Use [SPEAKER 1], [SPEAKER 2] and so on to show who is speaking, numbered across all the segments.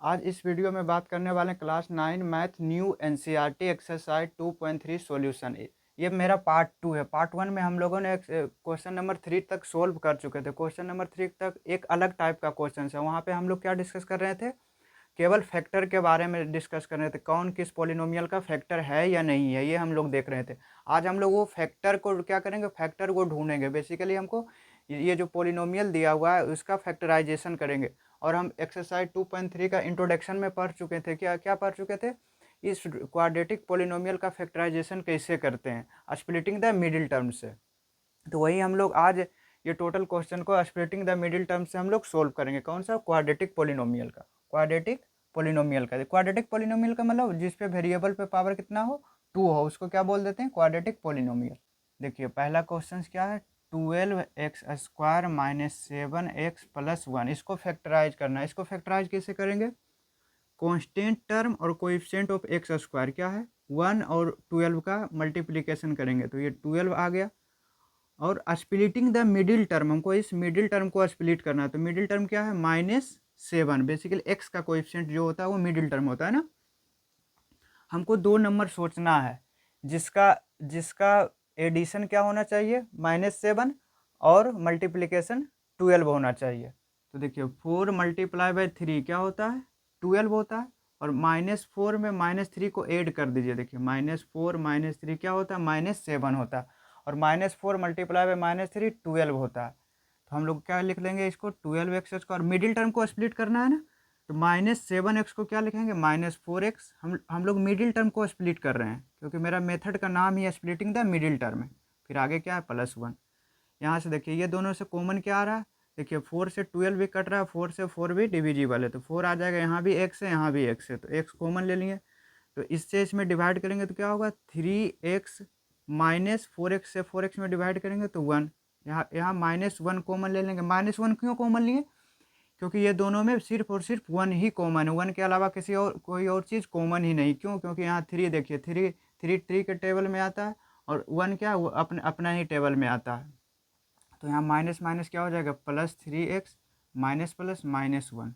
[SPEAKER 1] आज इस वीडियो में बात करने वाले हैं class 9 math new NCERT exercise 2.3 solution. ये मेरा पार्ट 2 है। पार्ट 1 में हम लोगों ने क्वेश्चन नंबर 3 तक सोल्व कर चुके थे। क्वेश्चन नंबर 3 तक एक अलग टाइप का क्वेश्चन है। वहाँ पे हम लोग क्या डिस्कस कर रहे थे, केवल फैक्टर के बारे में डिस्कस कर रहे थे, कौन किस पॉलिनोमियल का फैक्टर है या नहीं है, ये हम लोग देख रहे थे। आज हम लोग वो फैक्टर को क्या करेंगे, फैक्टर को ढूंढेंगे। बेसिकली हमको ये जो पॉलिनोमियल दिया हुआ है उसका फैक्टराइजेशन करेंगे। और हम एक्सरसाइज 2.3 का इंट्रोडक्शन में पढ़ चुके थे। क्या क्या पढ़ चुके थे? इस क्वाड्रेटिक पॉलिनोमियल का फैक्टराइजेशन कैसे करते हैं, स्प्लिटिंग द मिडिल टर्म से। तो वही हम लोग आज ये टोटल क्वेश्चन को स्प्लिटिंग द मिडिल टर्म से हम लोग सोल्व करेंगे। कौन सा? क्वाड्रेटिक पॉलिनोमियल का। क्वाड्रेटिक पॉलिनोमियल का, क्वाड्रेटिक पॉलिनोमियल का मतलब जिस पे वेरिएबल पे पावर कितना हो, 2 हो, उसको क्या बोल देते हैं? Quadratic polynomial. देखिए पहला क्वेश्चन क्या है, 12x² माइनस 7x प्लस 1, इसको फैक्टराइज करना है। इसको फैक्टराइज कैसे करेंगे? कांस्टेंट टर्म और कोएफिशिएंट ऑफ एक्स स्क्वायर क्या है, 1 और 12 का मल्टीप्लिकेशन करेंगे तो ये 12 आ गया। और स्प्लिटिंग द मिडिल टर्म, हमको इस मिडिल टर्म को स्प्लिट करना है। तो मिडिल टर्म क्या है? -7। बेसिकली एक्स का कोएफिशिएंट जो होता है वो मिडिल टर्म होता है ना। हमको 2 नंबर सोचना है जिसका जिसका एडिशन क्या होना चाहिए, -7, और मल्टीप्लिकेशन 12 होना चाहिए। तो देखिए 4 मल्टीप्लाई बाई 3 क्या होता है, 12 होता है। और -4 में -3 को ऐड कर दीजिए। देखिए -4 -3 क्या होता है, -7 होता है। और -4 मल्टीप्लाई बाई -3 12 होता है। तो हम लोग क्या लिख लेंगे इसको, 12x का। और मिडिल टर्म को स्प्लिट करना है ना, तो -7x को क्या लिखेंगे, -4x। हम लोग मिडिल टर्म को स्प्लिट कर रहे हैं क्योंकि मेरा मेथड का नाम ही स्प्लिटिंग द मिडिल टर्म है। फिर आगे क्या है, +1। यहाँ से देखिए ये दोनों से कॉमन क्या आ रहा है, देखिए 4 से 12 भी कट रहा है, 4 से 4 भी डिविजिबल है, तो 4 आ जाएगा। यहाँ भी x है, यहाँ भी x है, तो x कॉमन ले लिए। तो इससे इसमें डिवाइड करेंगे तो क्या होगा, 3x माइनस 4x से 4x में डिवाइड करेंगे तो 1। यहाँ -1 कॉमन ले लेंगे। -1 क्यों कॉमन लिए? क्योंकि ये दोनों में सिर्फ और सिर्फ 1 ही कॉमन है, 1 के अलावा किसी और कोई और चीज़ कॉमन ही नहीं। क्यों? क्योंकि यहाँ 3 देखिए, 3 ट्री के टेबल में आता है, और 1 क्या, वो अपना ही टेबल में आता है। तो यहाँ माइनस माइनस क्या हो जाएगा, +3x माइनस प्लस -1।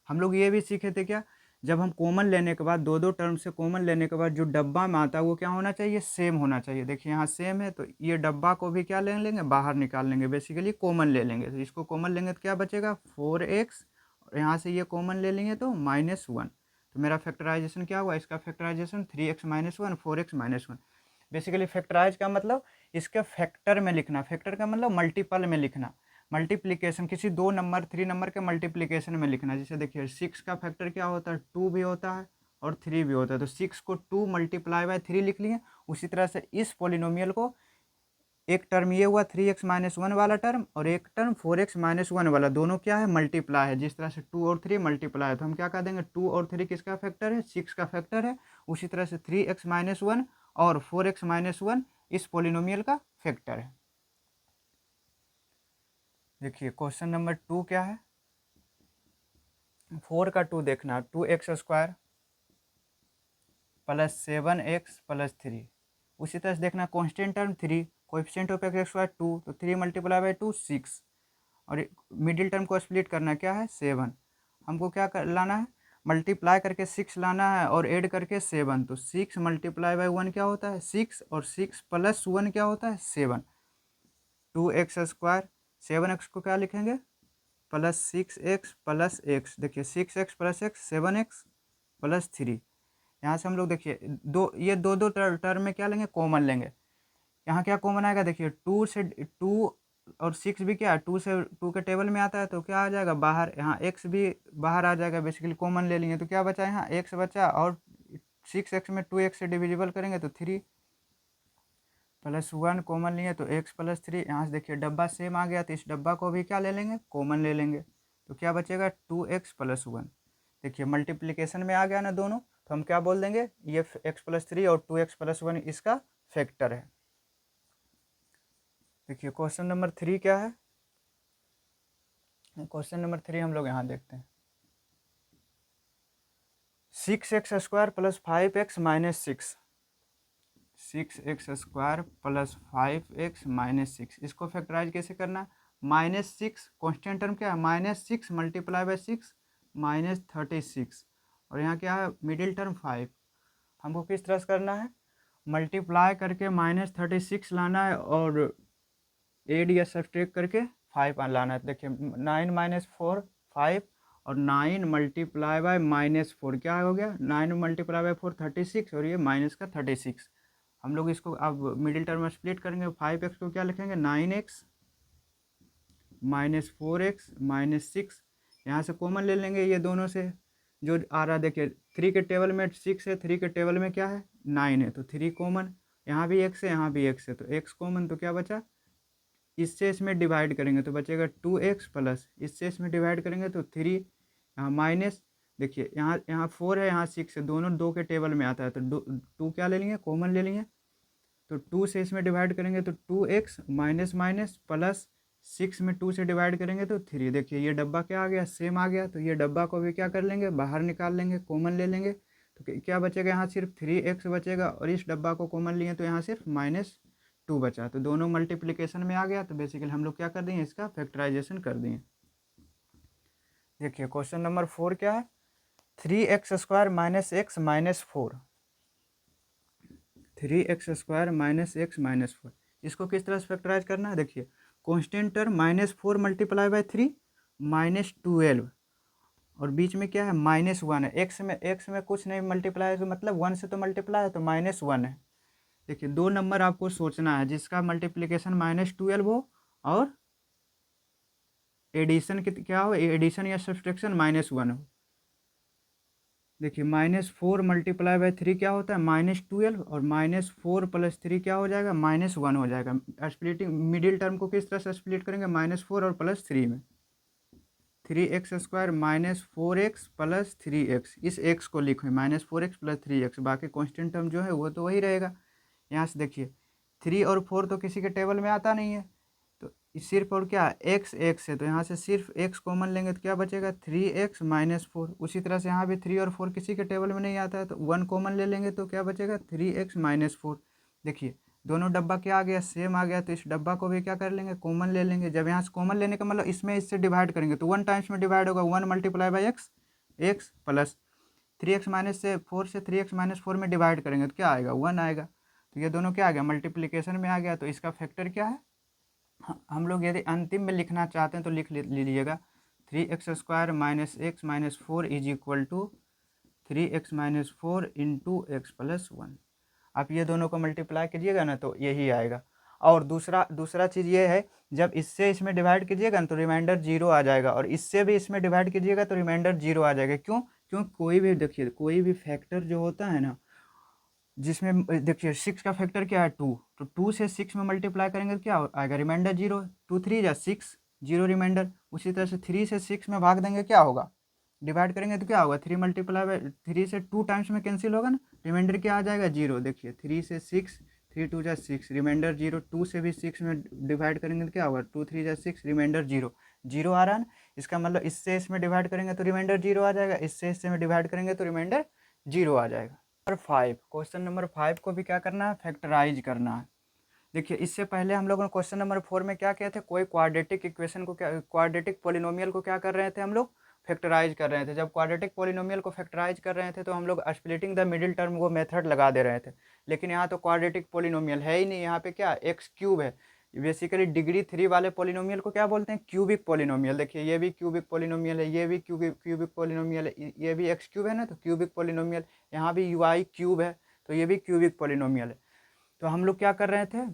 [SPEAKER 1] हम लोग ये भी सीखे थे क्या, जब हम कॉमन लेने के बाद, दो दो टर्म से कॉमन लेने के बाद जो डब्बा में आता है वो क्या होना चाहिए, सेम होना चाहिए। देखिए यहाँ सेम है, तो ये डब्बा को भी क्या ले लेंगे, बाहर निकाल लेंगे, बेसिकली कॉमन ले लेंगे। तो इसको कॉमन लेंगे तो क्या बचेगा, 4x, और यहाँ से ये कॉमन ले लेंगे तो -1। तो मेरा फैक्टराइजेशन क्या हुआ, इसका factorisation 3x - 1 4x - 1। Basically factorise का मतलब इसके फैक्टर में लिखना, फैक्टर का मतलब मल्टीपल में लिखना, मल्टीप्लिकेशन, किसी 2 नंबर 3 नंबर के मल्टीप्लिकेशन में लिखना। जैसे देखिए 6 का फैक्टर क्या होता है, 2 भी होता है और 3 भी होता है। तो 6 को 2 मल्टीप्लाई बाय 3 लिख लिए। उसी तरह से इस पॉलिनोमियल को, एक टर्म ये हुआ 3x - 1 वाला टर्म, और एक टर्म 4x - 1 वाला, दोनों क्या है, मल्टीप्लाई है। जिस तरह से 2 और 3 मल्टीप्लाई है, तो हम क्या कह देंगे, 2 और 3 किसका फैक्टर है, 6 का फैक्टर है। उसी तरह से 3x - 1 और 4x - 1 इस पॉलिनोमियल का फैक्टर है। देखिए क्वेश्चन नंबर 2 क्या है, 4 का 2 देखना, 2x² प्लस 7x प्लस 3। उसी तरह से देखना constant term 3, coefficient of x² 2, तो 3 मल्टीप्लाई बाई 2 6। और मिडिल टर्म को स्प्लिट करना क्या है, 7। हमको क्या लाना है, मल्टीप्लाई करके 6 लाना है और ऐड करके 7। तो 6 मल्टीप्लाई बाई 1 क्या होता है, 6, और 6 प्लस 1 क्या होता है, 7। 2x², 7x को क्या लिखेंगे, +6x प्लस x। देखिए 6x plus x 7x plus 3। यहाँ से हम लोग देखिए ये दो टर्म में क्या लेंगे, कॉमन लेंगे। यहाँ क्या कॉमन आएगा, देखिए 2 से 2 और 6 भी क्या, 2 से 2 के टेबल में आता है, तो क्या आ जाएगा बाहर, यहाँ x भी बाहर आ जाएगा। बेसिकली कॉमन ले लेंगे तो क्या बचा, यहाँ x बचा, और 6x में 2x से डिविजिबल करेंगे तो 3 +1 कॉमन लिए तो x प्लस 3। यहाँ से देखिए डब्बा सेम आ गया, तो इस डब्बा को भी क्या ले लेंगे, कॉमन ले लेंगे। तो क्या बचेगा, 2x प्लस 1। देखिए मल्टीप्लिकेशन में आ गया ना दोनों, तो हम क्या बोल देंगे, ये x प्लस 3 और 2x प्लस 1 इसका फैक्टर है। देखिए क्वेश्चन नंबर 3 क्या है, क्वेश्चन नंबर 3 हम लोग यहाँ देखते हैं, 6x² plus 5x minus 6, 6x² plus 5x minus 6, इसको फैक्टराइज कैसे करना, -6 कॉन्स्टेंट टर्म क्या है, -6 मल्टीप्लाई बाई 6 -36 और यहाँ क्या है मिडिल टर्म 5। हमको किस तरह से करना है, मल्टीप्लाई करके -36 लाना है और एड या सब्ट्रैक्ट करके 5 लाना है। देखिए 9 - 4 5 और 9 मल्टीप्लाई बाय -4 क्या हो गया, 9 मल्टीप्लाई बाय 4 36 और ये माइनस का 36। हम लोग इसको अब मिडिल टर्म में स्प्लिट करेंगे। 5x को क्या लिखेंगे 9x -4x -6, यहाँ से कॉमन ले लेंगे ये दोनों से जो आ रहा है। देखिए 3 के टेबल में 6 है, 3 के टेबल में क्या है 9 है, तो 3 कॉमन, यहाँ भी x है यहाँ भी x है, तो x कॉमन, तो क्या बचा, इससे इसमें डिवाइड करेंगे तो बचेगा 2x प्लस इससे इसमें डिवाइड करेंगे तो 3, यहाँ माइनस, देखिए यहाँ 4 है यहाँ 6 है, दोनों 2 के टेबल में आता है, तो 2 क्या ले लेंगे कॉमन ले लेंगे, तो 2 से इसमें डिवाइड करेंगे तो 2x माइनस माइनस प्लस 6 में 2 से डिवाइड करेंगे तो 3। देखिए ये डब्बा क्या आ गया सेम आ गया, तो ये डब्बा को भी क्या कर लेंगे बाहर निकाल लेंगे, कॉमन ले लेंगे, तो क्या बचेगा यहाँ सिर्फ 3x बचेगा और इस डब्बा को कॉमन लिए तो यहाँ सिर्फ -2 बचा, तो दोनों मल्टीप्लिकेशन में आ गया। तो बेसिकली हम लोग क्या कर दिए इसका फैक्टराइजेशन कर दिए। देखिए क्वेश्चन नंबर 4 क्या है, 3x² - x -4, 3x² - x -4, इसको किस तरह से फैक्टराइज करना है। देखिए कांस्टेंट टर्म -4 मल्टीप्लाई बाय 3 -12 और बीच में क्या है -1 है, x में कुछ नहीं मल्टीप्लाई है मतलब 1 से तो मल्टीप्लाई है तो -1 है। देखिए 2 नंबर आपको सोचना है जिसका मल्टीप्लिकेशन -12 हो और एडिशन क्या हो, एडिशन या सब्सट्रैक्शन -1 हो। देखिए -4 मल्टीप्लाई बाय 3 क्या होता है -12 और -4 + 3 क्या हो जाएगा -1 हो जाएगा। स्प्लिटिंग मिडिल टर्म को किस तरह से स्प्लिट करेंगे -4 और +3 में, 3x² - 4x + 3x, इस x को लिखो -4x + 3x, बाकी कांस्टेंट टर्म जो है वो तो वही रहेगा। यहाँ से देखिए 3 और 4 तो किसी के टेबल में आता नहीं है, तो सिर्फ और क्या x है, तो यहाँ से सिर्फ x कॉमन लेंगे तो क्या बचेगा 3x - 4। उसी तरह से यहाँ भी 3 और 4 किसी के टेबल में नहीं आता है तो 1 कॉमन ले लेंगे तो क्या बचेगा 3x - 4। देखिए दोनों डब्बा क्या आ गया सेम आ गया, तो इस डब्बा को भी क्या कर लेंगे कॉमन ले लेंगे। जब यहाँ से कॉमन लेने का मतलब इसमें इससे डिवाइड करेंगे तो 1 टाइम्स में डिवाइड होगा, 1 multiply by x plus 3x -4 से 3x - 4 में डिवाइड करेंगे तो क्या आएगा 1 आएगा। तो ये दोनों क्या आ गया मल्टीप्लिकेशन में आ गया, तो इसका फैक्टर क्या है, हम लोग यदि अंतिम में लिखना चाहते हैं तो लिख लीजिएगा 3x² - x -4 = 3x - 4 × x + 1। आप ये दोनों को मल्टीप्लाई कीजिएगा ना तो यही आएगा। और दूसरा चीज़ ये है जब इससे इसमें डिवाइड कीजिएगा ना तो रिमाइंडर 0 आ जाएगा और इससे भी इसमें डिवाइड कीजिएगा तो रिमाइंडर 0 आ जाएगा। क्यों कोई भी देखिए कोई भी फैक्टर जो होता है ना जिसमें देखिए 6 का फैक्टर क्या है 2, तो 2 से 6 में मल्टीप्लाई करेंगे तो क्या आएगा रिमाइंडर 0, 2 3 जा 6 0 रिमाइंडर। उसी तरह से 3 से 6 में भाग देंगे क्या होगा डिवाइड करेंगे तो क्या होगा 3 मल्टीप्लाई बाय 3 से 2 टाइम्स में कैंसिल होगा ना, रिमाइंडर क्या आ जाएगा 0। देखिए 3 से 6 3 2 जा 6 रिमाइंडर 0, 2 से भी 6 में डिवाइड करेंगे तो क्या होगा 2 3 जा 6 रिमाइंडर 0 आ रहा है ना। इसका मतलब इससे इसमें डिवाइड करेंगे तो रिमाइंडर 0 आ जाएगा, इससे इससे में डिवाइड करेंगे तो रिमाइंडर 0 आ जाएगा। नंबर 5, क्वेश्चन नंबर 5 को भी क्या करना है फैक्टराइज करना है। देखिए इससे पहले हम लोगों ने क्वेश्चन नंबर 4 में क्या किया थे, कोई क्वाड्रेटिक इक्वेशन को क्या क्वाड्रेटिक पॉलिनोमियल को क्या कर रहे थे हम लोग फैक्टराइज कर रहे थे। जब क्वाड्रेटिक पॉलिनोमियल को फैक्टराइज कर रहे थे तो हम लोग स्प्लिटिंग द मिडिल टर्म वो मेथड लगा दे रहे थे, लेकिन यहाँ तो क्वाड्रेटिक पॉलिनोमियल है ही नहीं, यहाँ पे क्या x³ है। बेसिकली डिग्री 3 वाले पॉलिनोमियल को क्या बोलते हैं क्यूबिक पॉलिनोमियल। देखिए ये भी क्यूबिक पॉलिनोमियल है, ये भी क्यूबिक पॉलिनोमियल है, ये भी x³ है ना तो क्यूबिक पॉलिनोमियल, यहाँ भी y³ है तो ये भी क्यूबिक पॉलिनोमियल है। तो हम लोग क्या कर रहे थे,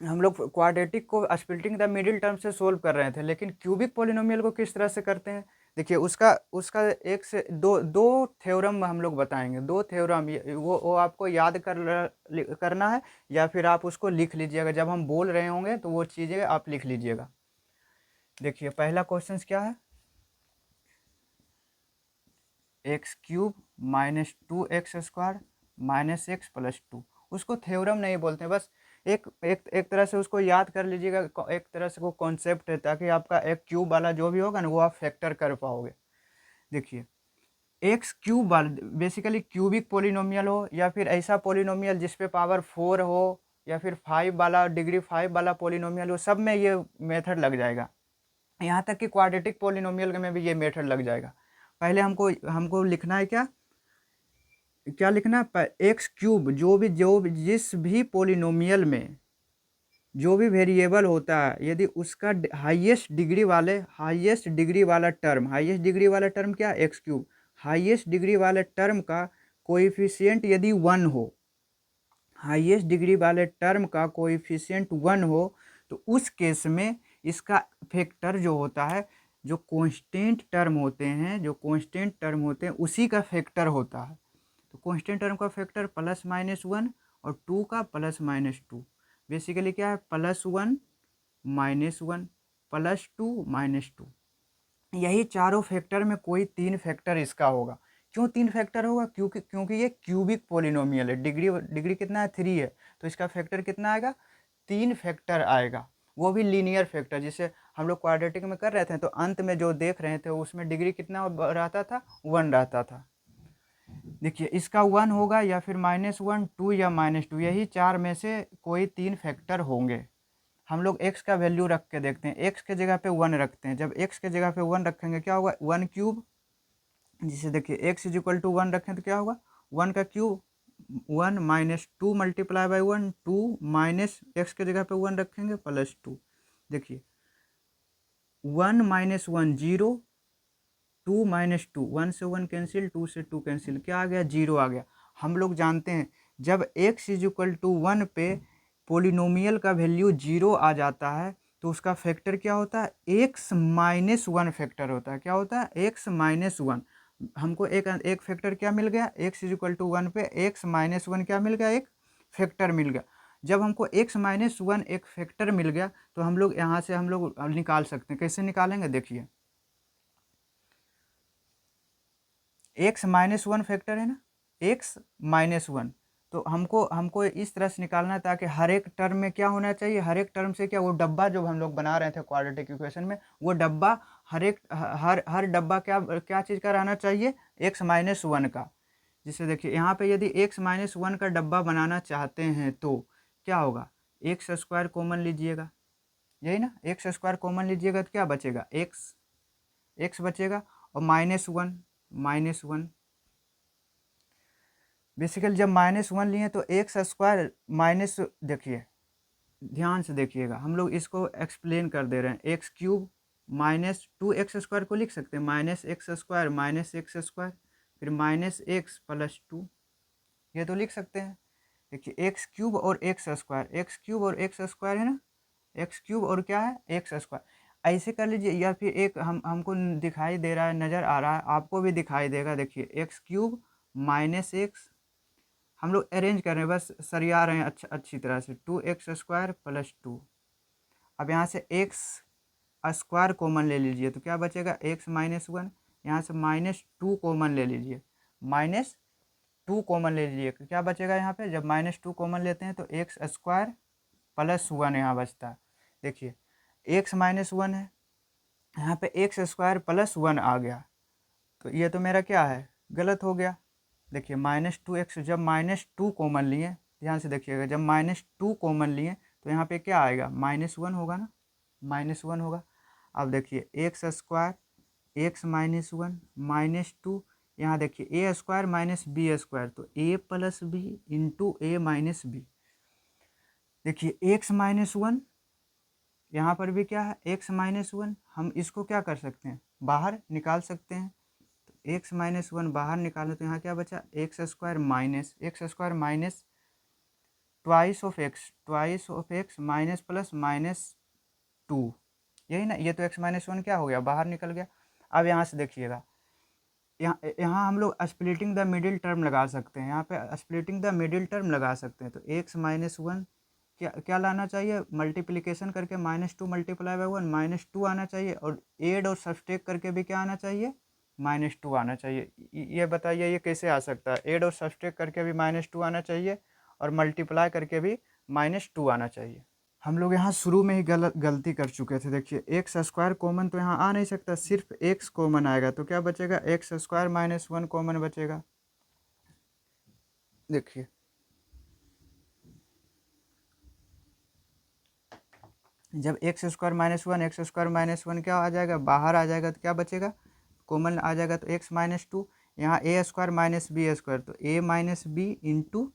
[SPEAKER 1] हम लोग क्वाड्रेटिक को स्प्लिटिंग द मिडिल टर्म से सोल्व कर रहे थे, लेकिन क्यूबिक पॉलिनोमियल को किस तरह से करते हैं। देखिए उसका एक से दो थ्योरम हम लोग बताएंगे, 2 थ्योरम वो आपको याद करना है या फिर आप उसको लिख लीजिएगा, जब हम बोल रहे होंगे तो वो चीज़ें आप लिख लीजिएगा। देखिए पहला क्वेश्चन क्या है, x³ - 2x² - x + 2, उसको थ्योरम नहीं बोलते हैं, बस एक तरह से उसको याद कर लीजिएगा, एक तरह से वो कॉन्सेप्ट है ताकि आपका x³ वाला जो भी होगा ना वो आप फैक्टर कर पाओगे। देखिए x³ वाला बेसिकली क्यूबिक पॉलिनोमियल हो या फिर ऐसा पॉलिनोमियल जिसपे पावर 4 हो या फिर 5 वाला डिग्री 5 वाला पॉलिनोमियल हो, सब में ये मेथड लग जाएगा। यहाँ तक कि क्वाड्रेटिक पॉलिनोमियल में भी ये मेथड लग जाएगा। पहले हमको हमको लिखना है क्या क्या लिखना है, एक्स क्यूब जो भी जिस भी पोलिनोमियल में जो भी वेरिएबल होता है यदि उसका हाईएस्ट डिग्री वाला टर्म क्या है, एक्स क्यूब। हाईएस्ट डिग्री वाले टर्म का कोएफिशिएंट यदि 1 हो, हाईएस्ट डिग्री वाले टर्म का कोएफिशिएंट 1 हो, तो उस केस में इसका फैक्टर जो होता है, जो कांस्टेंट टर्म होते हैं उसी का फैक्टर होता है। तो कांस्टेंट टर्म का फैक्टर +-1 और 2 का +-2, बेसिकली क्या है, +1 -1 +2 -2। यही चारों फैक्टर में कोई 3 फैक्टर इसका होगा। क्यों 3 फैक्टर होगा, क्योंकि ये क्यूबिक पोलिनोमियल है। डिग्री कितना है, 3 है, तो इसका फैक्टर कितना आएगा, 3 फैक्टर आएगा, वो भी लीनियर फैक्टर। जिसे हम लोग क्वाड्रेटिक में कर रहे थे तो अंत में जो देख रहे थे उसमें डिग्री कितना रहता था, 1 रहता था। देखिए इसका 1 होगा या फिर -1, 2 या -2, यही 4 में से कोई 3 फैक्टर होंगे। हम लोग x का वैल्यू रख के देखते हैं, x के जगह पे 1 रखते हैं। जब x के जगह पे 1 रखेंगे क्या होगा, 1 क्यूब, जिसे देखिए x = 1 रखें तो क्या होगा, 1 का क्यूब 1 -2 × 1 2 माइनस x के जगह पे 1 रखेंगे +2। देखिए 1 -1 0, 2 -2, 1 से 1 कैंसिल, 2 से 2 कैंसिल, क्या आ गया, 0 आ गया। हम लोग जानते हैं जब x = 1 पे पोलिनोमियल का वैल्यू 0 आ जाता है तो उसका फैक्टर क्या होता है, x-1 फैक्टर होता है। क्या होता है, x-1। हमको एक फैक्टर क्या मिल गया, x = 1 पे x-1 क्या मिल गया, एक फैक्टर मिल गया। जब हमको x-1 एक फैक्टर मिल गया तो हम लोग यहाँ से हम लोग निकाल सकते हैं। कैसे निकालेंगे, देखिए x-1 फैक्टर है ना, x-1, तो हमको इस तरह से निकालना है ताकि हर एक टर्म में क्या होना चाहिए, हर एक टर्म से क्या, वो डब्बा जो हम लोग बना रहे थे क्वाड्रेटिक इक्वेशन में, वो डब्बा हर डब्बा क्या चीज़ का रहना चाहिए, x-1 का। जिससे देखिए यहाँ पे यदि x-1 का डब्बा बनाना चाहते हैं तो क्या होगा, x² कॉमन लीजिएगा, यही ना, x² कॉमन लीजिएगा तो क्या बचेगा, x बचेगा और -1 बेसिकली जब -1 लिए तो x² माइनस, देखिए ध्यान से देखिएगा, हम लोग इसको एक्सप्लेन कर दे रहे हैं। एक्स क्यूब -2x² को लिख सकते हैं, -x² फिर -x +2, ये तो लिख सकते हैं। देखिए एक्स क्यूब और x² है ना, एक्स क्यूब और क्या है, x², ऐसे कर लीजिए। या फिर एक हमको दिखाई दे रहा है, नज़र आ रहा है, आपको भी दिखाई देगा। देखिए x³ -x, हम लोग अरेंज कर रहे हैं, बस सरिया रहे हैं अच्छी तरह से, 2x² +2। अब यहाँ से x² कॉमन ले लीजिए तो क्या बचेगा, x-1, यहाँ से -2 कॉमन ले लीजिए, -2 कॉमन ले लीजिए, क्या बचेगा यहाँ पे, जब -2 कॉमन लेते हैं तो x² +1 यहाँ बचता है। देखिए x-1 है, यहाँ पे x² +1 आ गया, तो ये तो मेरा क्या है, गलत हो गया। देखिए -2x, जब -2 कॉमन लिए, ध्यान से देखिएगा, जब -2 कॉमन लिए तो यहाँ पे क्या आएगा, -1 होगा ना, -1 होगा। अब देखिए x² x-1 -2, यहाँ देखिए a² - b², तो a + b × a - b। देखिए x-1, यहाँ पर भी क्या है, x-1, हम इसको क्या कर सकते हैं, बाहर निकाल सकते हैं। तो x-1 बाहर निकालें तो यहाँ क्या बचा, x² minus twice of x minus plus -2, यही ना, ये तो x-1 क्या हो गया, बाहर निकल गया। अब यहाँ से देखिएगा, यहाँ हम लोग स्प्लिटिंग द मिडिल टर्म लगा सकते हैं, यहाँ पे स्प्लिटिंग द मिडिल टर्म लगा सकते हैं। तो x-1 क्या लाना चाहिए, मल्टीप्लिकेशन करके -2 × 1 -2 आना चाहिए, और एड और सब्सट्रैक्ट करके भी क्या आना चाहिए, -2 आना चाहिए। ये बताइए ये कैसे आ सकता है, एड और सब्सट्रैक्ट करके भी -2 आना चाहिए और मल्टीप्लाई करके भी -2 आना चाहिए। हम लोग यहाँ शुरू में ही गलती कर चुके थे। देखिए x² कॉमन तो यहाँ आ नहीं सकता, सिर्फ x कॉमन आएगा, तो क्या बचेगा, x² -1 कॉमन बचेगा। देखिए जब x² -1 क्या आ जाएगा, बाहर आ जाएगा, तो क्या बचेगा, कॉमन आ जाएगा तो एक्स माइनस टू, यहाँ ए स्क्वायर माइनस बी स्क्वायर, तो ए माइनस बी इंटू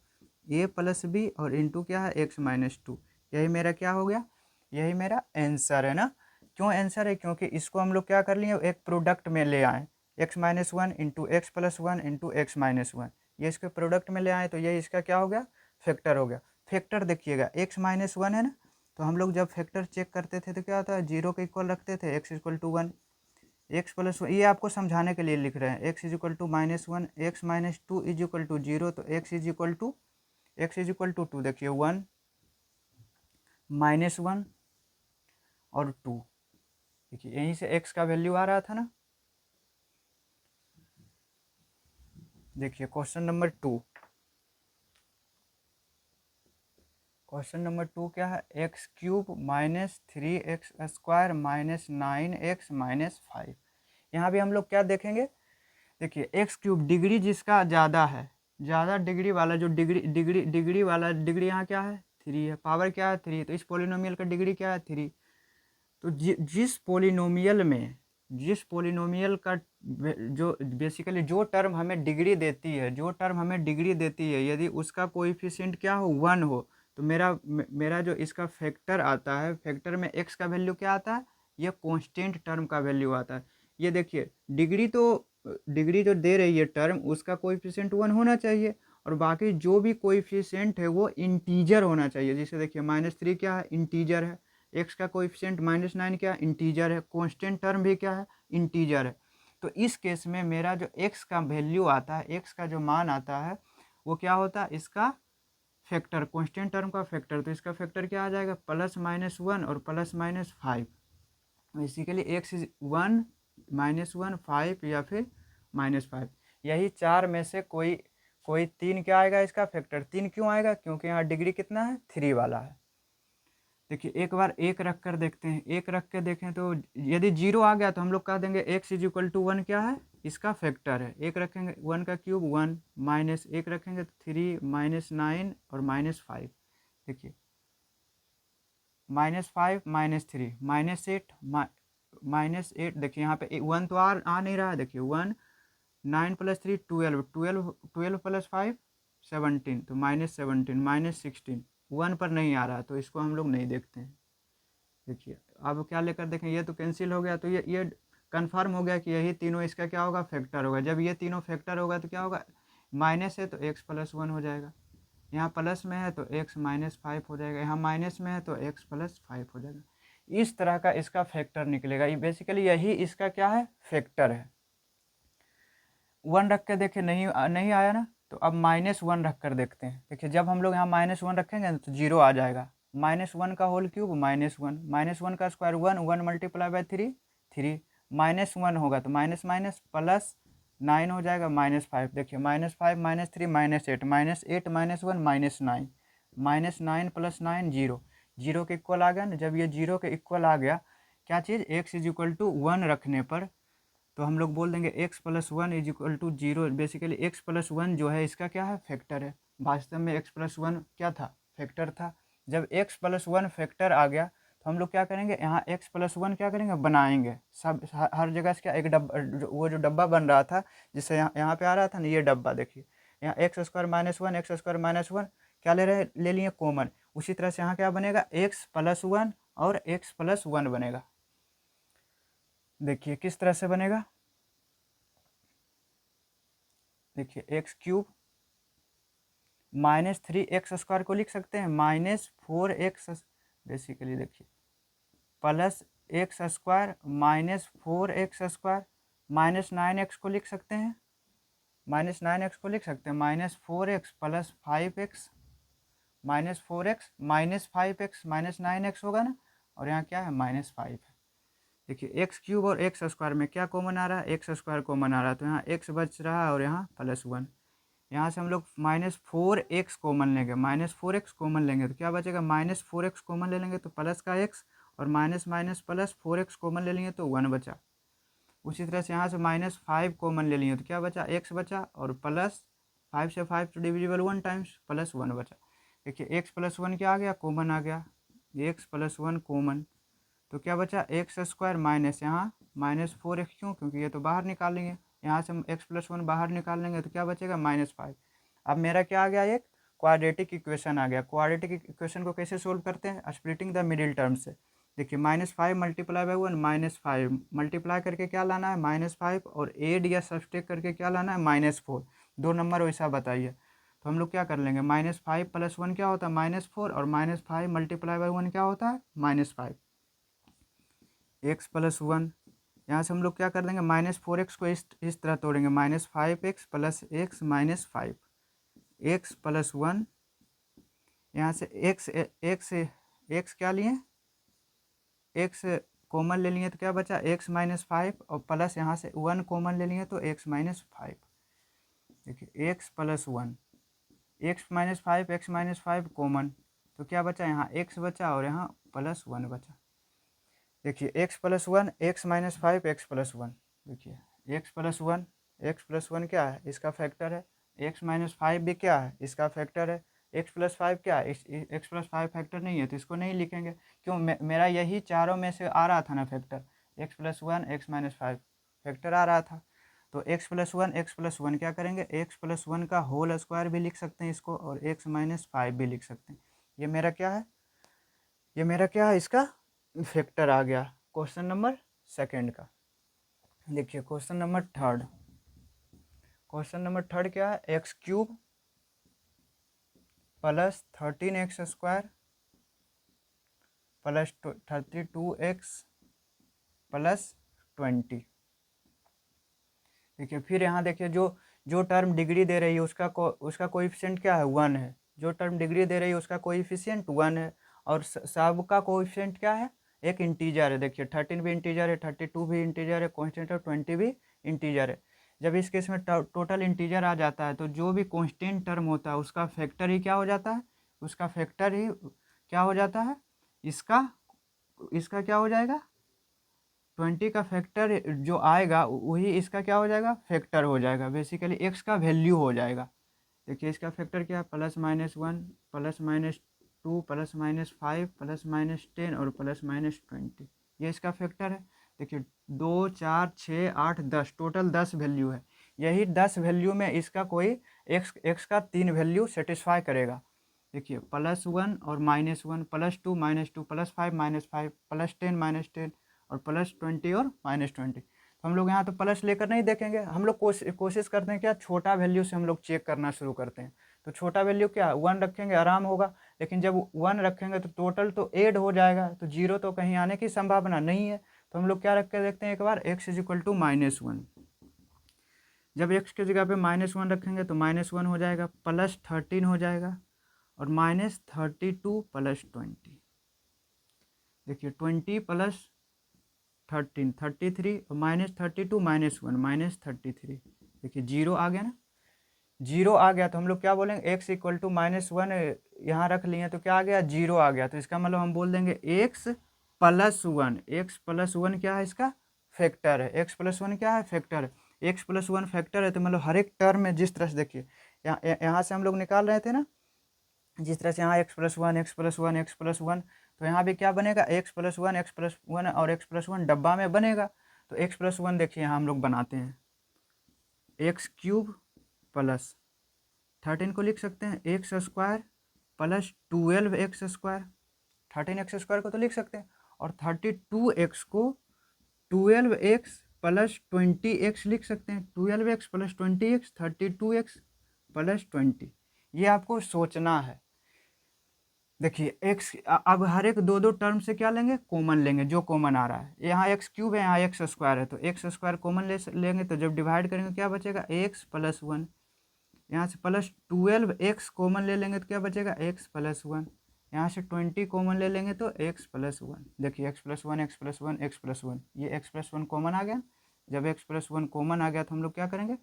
[SPEAKER 1] ए प्लस बी और इंटू क्या है एक्स माइनस टू। यही मेरा क्या हो गया, यही मेरा आंसर है ना। क्यों आंसर है, क्योंकि इसको हम लोग क्या कर लिए, एक प्रोडक्ट में ले आए, x minus one into x plus one into x minus one, ये इसके प्रोडक्ट में ले आए तो ये इसका क्या हो गया, फैक्टर हो गया। फैक्टर देखिएगा एक्स माइनस वन है ना, तो हम लोग जब फैक्टर चेक करते थे तो क्या होता है, जीरो के इक्वल रखते थे, x equal to one, x plus one, ये आपको समझाने के लिए लिख रहे हैं, x is equal to minus one, x minus two is equal to zero, तो x is equal to two, देखिए वन माइनस वन और टू, देखिए यहीं से एक्स का वैल्यू आ रहा था ना। देखिए question number two, question number two क्या है, x cube minus three x square minus nine x minus five. यहाँ भी हम लोग क्या देखेंगे, देखिए एक्स क्यूब डिग्री जिसका ज़्यादा है, ज़्यादा डिग्री वाला जो डिग्री वाला डिग्री यहाँ क्या है, थ्री है, पावर क्या है थ्री, तो इस पोलिनोमियल का डिग्री क्या है थ्री। तो जिस पोलिनोमियल का जो बेसिकली जो टर्म हमें डिग्री देती है, यदि उसका कोएफिशिएंट क्या हो, वन हो, तो मेरा जो इसका फैक्टर आता है, फैक्टर में एक्स का वैल्यू क्या आता है, ये कांस्टेंट टर्म का वैल्यू आता है। ये देखिए डिग्री जो दे रही है टर्म, उसका कोएफिशिएंट वन होना चाहिए, और बाकी जो भी कोएफिशिएंट है वो इंटीजर होना चाहिए। जैसे देखिए माइनस थ्री क्या है, इंटीजर है, एक्स का कोएफिशिएंट माइनस नाइन क्या इंटीजर है, कांस्टेंट टर्म भी क्या है, इंटीजर है। तो इस केस में मेरा जो एक्स का वैल्यू आता है, एक्स का जो मान आता है, वो क्या होता है, इसका फैक्टर, कांस्टेंट टर्म का फैक्टर। तो इसका फैक्टर क्या आ जाएगा, प्लस माइनस वन और plus minus five. Basically x is one minus one five या फिर माइनस फाइव, यही चार में से कोई कोई तीन क्या आएगा, इसका फैक्टर तीन क्यों आएगा, क्योंकि यहाँ डिग्री कितना है, थ्री वाला है। देखिए एक बार एक रख कर देखते हैं, एक रख के देखें तो यदि जीरो आ गया तो हम लोग कह देंगे x is equal to one क्या है, इसका फैक्टर है। एक रखेंगे वन का क्यूब वन, माइनस एक रखेंगे तो थ्री माइनस नाइन और माइनस फाइव। देखिए minus five minus three minus eight, देखिए यहाँ पे वन तो आ नहीं रहा है, देखिए one, nine plus three twelve, twelve plus five 17, तो माइनस 17 माइनस 16, वन पर नहीं आ रहा तो इसको हम लोग नहीं देखते हैं। देखिए अब क्या लेकर देखें, ये तो कैंसिल हो गया, तो ये कंफर्म हो गया कि यही तीनों इसका क्या होगा, फैक्टर होगा। जब ये तीनों फैक्टर होगा तो क्या होगा, माइनस है तो एक्स प्लस वन हो जाएगा, यहाँ प्लस में है तो एक्स माइनस फाइव हो जाएगा, यहाँ माइनस में है तो एक्स प्लस फाइव हो जाएगा। इस तरह का इसका फैक्टर निकलेगा, ये बेसिकली यही इसका क्या है, फैक्टर है। वन रख के देखे नहीं नहीं आया ना, तो अब माइनस वन रख कर देखते हैं। देखिए जब हम लोग यहाँ माइनस वन रखेंगे तो जीरो आ जाएगा, माइनस वन का होल क्यूब माइनस वन का square one, one multiply by three three, minus one होगा तो माइनस माइनस प्लस नाइन हो जाएगा माइनस फाइव। देखिए minus five minus three minus eight minus one minus nine plus nine zero, zero के equal आ गया ना। जब ये जीरो के इक्वल आ गया, क्या चीज़, x is equal to one रखने पर, तो हम लोग बोल देंगे x plus one is equal to zero. Basically x plus one जो है इसका क्या है, फैक्टर है। वास्तव में एक्स प्लस वन क्या था, फैक्टर था। जब एक्स प्लस वन फैक्टर आ गया तो हम लोग क्या करेंगे, यहाँ एक्स प्लस वन क्या करेंगे, बनाएंगे। सब हर जगह से क्या, एक डब्बा, वो जो डब्बा बन रहा था जिससे यहाँ पे आ रहा था ना, ये डब्बा देखिए, यहाँ x square minus one, x square minus one क्या ले रहे, ले लिए कॉमन। उसी तरह से यहाँ क्या बनेगा, एक्स प्लस वन और एक्स प्लस वन बनेगा। देखिए किस तरह से बनेगा, देखिए x cube minus three x square को लिख सकते हैं माइनस फोर एक्स, बेसिकली देखिए plus x square minus four x square, minus nine x को लिख सकते हैं, minus four x plus five x, minus four x minus five x minus nine x होगा ना, और यहाँ क्या है, माइनस फाइव है। देखिए एक्स क्यूब और एक्स स्क्वायर में क्या कॉमन आ रहा है, एक्स स्क्वायर कॉमन आ रहा है, तो यहाँ एक्स बच रहा है और यहाँ प्लस वन। यहाँ से हम लोग माइनस फोर एक्स कॉमन लेंगे, तो क्या बचेगा, माइनस फोर एक्स कॉमन ले लेंगे तो प्लस का एक्स, और minus minus plus four x common ले लेंगे तो वन बचा। उसी तरह से यहाँ से माइनस फाइव कॉमन ले लेंगे तो क्या बचा, एक्स बचा, और प्लस फाइव से फाइव तो divisible one times, plus one बचा। देखिए एक्स प्लस वन क्या आ गया, कॉमन आ गया, एक्स प्लस वन कॉमन, तो क्या बचा एक्स स्क्वायर माइनस यहाँ -4x, क्यों, क्योंकि ये तो बाहर निकालेंगे, यहाँ से हम x+1 बाहर निकाल लेंगे तो क्या बचेगा -5। अब मेरा क्या आ गया, एक क्वाड्रेटिक इक्वेशन आ गया। क्वाड्रेटिक इक्वेशन को कैसे सोल्व करते हैं, स्प्लिटिंग द मिडिल टर्म से। देखिए -5 मल्टीप्लाई बाई 1 -5 मल्टीप्लाई करके क्या लाना है -5, और एड या सब्सट्रैक्ट करके क्या लाना है -4। दो नंबर वैसा बताइए, तो हम लोग क्या कर लेंगे, -5 + 1 क्या होता है -4, और -5 मल्टीप्लाई बाई 1 क्या होता है -5। x+1, यहाँ से हम लोग क्या कर देंगे -4x को इस तरह तोड़ेंगे, -5x + x -5, x+1, यहाँ से x क्या लिए, x कॉमन ले लिए तो क्या बचा x -5, और प्लस यहाँ से 1 कॉमन ले लिए तो x -5। देखिए x+1, x-5 कॉमन, तो क्या बचा यहाँ x बचा और यहाँ +1 बचा। देखिए x+1 x -5 x+1, देखिए x+1 क्या है, इसका फैक्टर है, x -5 भी क्या है, इसका फैक्टर है, x+5 क्या है, x+5 फैक्टर नहीं है तो इसको नहीं लिखेंगे, क्यों, मेरा यही चारों में से आ रहा था ना फैक्टर, x+1 x -5 फैक्टर आ रहा था। तो x+1 क्या करेंगे, x+1 का होल स्क्वायर भी लिख सकते हैं इसको, और x -5 भी लिख सकते हैं। ये मेरा क्या है, ये मेरा क्या है, इसका फैक्टर आ गया क्वेश्चन नंबर सेकंड का। देखिए क्वेश्चन नंबर थर्ड, क्या है, x³ + 13x² + 32x + 20। देखिए फिर यहाँ देखिए जो टर्म डिग्री दे रही है उसका कोएफिशिएंट क्या है, 1 है। जो टर्म डिग्री दे रही है उसका कोएफिशिएंट 1 है, और सब का कोएफिशिएंट क्या है, एक इंटीजर है। देखिए 13 भी इंटीजर है, 32 भी इंटीजर है, कांस्टेंट, और 20 भी इंटीजर है। जब इस केस में टोटल इंटीजर आ जाता है तो जो भी कांस्टेंट टर्म होता है उसका फैक्टर ही क्या हो जाता है, उसका फैक्टर ही क्या हो जाता है, इसका क्या हो जाएगा, 20 का फैक्टर जो आएगा वही इसका क्या हो जाएगा, फैक्टर हो जाएगा, बेसिकली x का वैल्यू हो जाएगा। देखिए इसका फैक्टर क्या है, +-1 +-2 +-5 +-10 और +-20, ये इसका फैक्टर है। देखिए 2 4 6 8 10, टोटल 10 वैल्यू है। यही 10 वैल्यू में इसका कोई x का 3 वैल्यू सेटिस्फाई करेगा। देखिए +1 और -1, +2 -2 +5 -5 +10 -10 और +20 और -20। तो हम लोग यहाँ तो प्लस लेकर नहीं देखेंगे, हम लोग कोशिश करते हैं क्या, छोटा वैल्यू से हम लोग चेक करना शुरू करते हैं। तो छोटा वैल्यू क्या, 1 रखेंगे आराम होगा, लेकिन जब 1 रखेंगे तो टोटल तो ऐड हो जाएगा, तो 0 तो कहीं आने की संभावना नहीं है। तो हम लोग क्या रख के देखते हैं एक बार, x = -1। जब x की जगह पे -1 रखेंगे तो -1 हो जाएगा, +13 हो जाएगा, और -32 + 20। देखिए 20 + 13 33, और -32 -1 -33। देखिए 0 आ गया ना, 0 आ गया तो हम लोग क्या बोलेंगे, x = -1 यहाँ रख लिए तो क्या आ गया, 0 आ गया। तो इसका मतलब हम बोल देंगे x+1 क्या है, इसका फैक्टर है, x+1 क्या है, फैक्टर है, x+1 फैक्टर है। तो मतलब हर एक टर्म में जिस तरह से देखिए यहाँ से हम लोग निकाल रहे थे ना, जिस तरह से यहाँ x+1 तो यहाँ भी क्या बनेगा, x+1 और x+1 डब्बा में बनेगा। तो x+1 देखिए यहाँ हम लोग बनाते हैं, x³ + 13 को लिख सकते हैं x² + 12x², 13x² को तो लिख सकते हैं, और 32x को 12x + 20x लिख सकते हैं, 12x + 20x 32x + 20। ये आपको सोचना है। देखिए x अब हर एक दो टर्म से क्या लेंगे, कॉमन लेंगे, जो कॉमन आ रहा है। यहाँ x³ है, यहाँ x² है, तो x² कॉमन लेंगे, तो जब डिवाइड करेंगे क्या बचेगा, x + 1। यहाँ से +12x कॉमन ले लेंगे तो क्या बचेगा, x + 1। यहाँ से 20 कॉमन ले लेंगे तो x + 1। देखिए x+1 ये x+1 कॉमन आ गया। जब x+1 कॉमन आ गया तो हम लोग क्या करेंगे,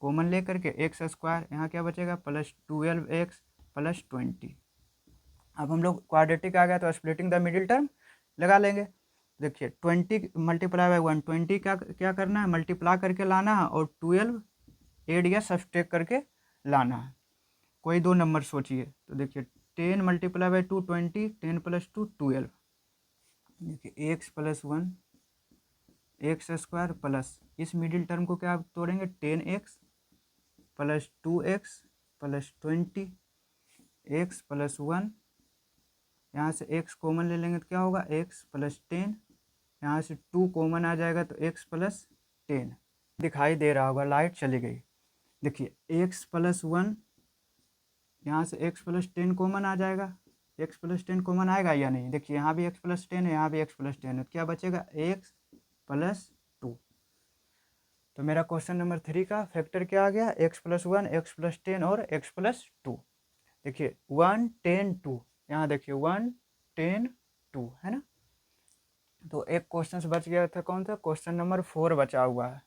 [SPEAKER 1] कॉमन ले करके x², यहाँ क्या बचेगा, +12x + 20। अब हम लोग क्वाड्रेटिक आ गया तो स्प्लिटिंग द मिडिल टर्म लगा लेंगे। देखिए 20 × 1 20 का क्या करना है, मल्टीप्लाई करके लाना है, और 12 एड या सब्सट्रैक्ट करके लाना है। कोई दो नंबर सोचिए, तो देखिए 10 × 2 20, 10 + 2 12। देखिए x plus one x square plus इस मिडिल टर्म को क्या तोड़ेंगे 10x plus 2x plus 20 x plus one, यहाँ से x कॉमन ले लेंगे तो क्या होगा x प्लस 10, यहाँ से 2 कॉमन आ जाएगा तो x प्लस 10 दिखाई दे रहा होगा, लाइट चली गई। देखिए x प्लस वन, यहाँ से x प्लस 10 कॉमन आ जाएगा, x प्लस 10 कॉमन आएगा या नहीं। देखिए यहाँ भी x प्लस 10 है, यहाँ भी x प्लस 10 है, तो क्या बचेगा x प्लस 2। तो मेरा क्वेश्चन नंबर 3 का फैक्टर क्या आ गया, x plus one x plus 10 और x प्लस 2। देखिए 1 10 2, यहाँ देखिए 1 10 2 है ना। तो एक क्वेश्चन बच गया था, कौन सा, क्वेश्चन नंबर 4 बचा हुआ है।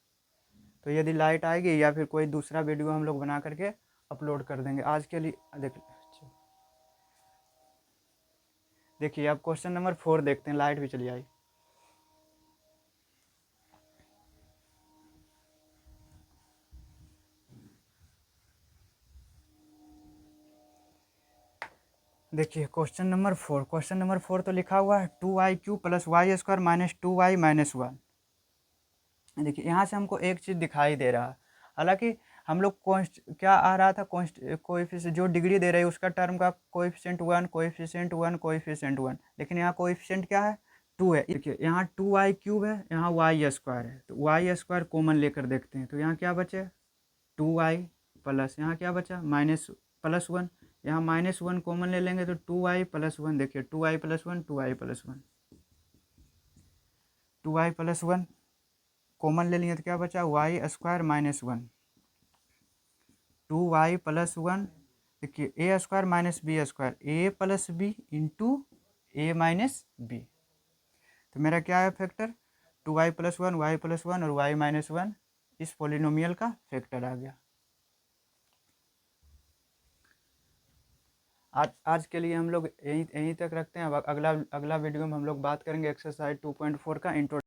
[SPEAKER 1] तो यदि लाइट आएगी या फिर कोई दूसरा वीडियो हम लोग बना करके अपलोड कर देंगे। आज के लिए देखिए अब क्वेश्चन नंबर 4 देखते हैं, लाइट भी चली आई। देखिए क्वेश्चन नंबर 4 तो लिखा हुआ है 2i³ plus y square minus 2y minus 1। देखिए यहाँ से हमको एक चीज़ दिखाई दे रहा है, हालांकि हम लोग क्या आ रहा था, कोएफिशिएंट जो डिग्री दे रही है उसका टर्म का कोएफिशिएंट 1 कोएफिशिएंट 1 कोएफिशिएंट 1, लेकिन यहाँ कोएफिशिएंट क्या है 2 है। देखिए यहाँ 2i³ है, यहाँ वाई स्क्वायर है, तो वाई स्क्वायर कॉमन लेकर देखते हैं। तो यहाँ क्या बचे 2i प्लस यहाँ क्या बचा माइनस प्लस 1, यहाँ माइनस 1 कॉमन ले लेंगे तो 2i प्लस 1। देखिए 2i plus 1 2i plus 1 2i plus 1 common ले लिए तो क्या बचा Y square minus 1 2y plus 1। देखिए ए स्क्वायर माइनस बी स्क्वायर, ए प्लस बी इंटू ए माइनस बी। तो मेरा क्या है factor 2y plus 1 Y plus 1 और y माइनस 1, इस पोलिनोमियल का फैक्टर आ गया। आज के लिए हम लोग यहीं तक रखते हैं। अब अगला वीडियो में हम लोग बात करेंगे एक्सरसाइज 2.4 का इंट्रो।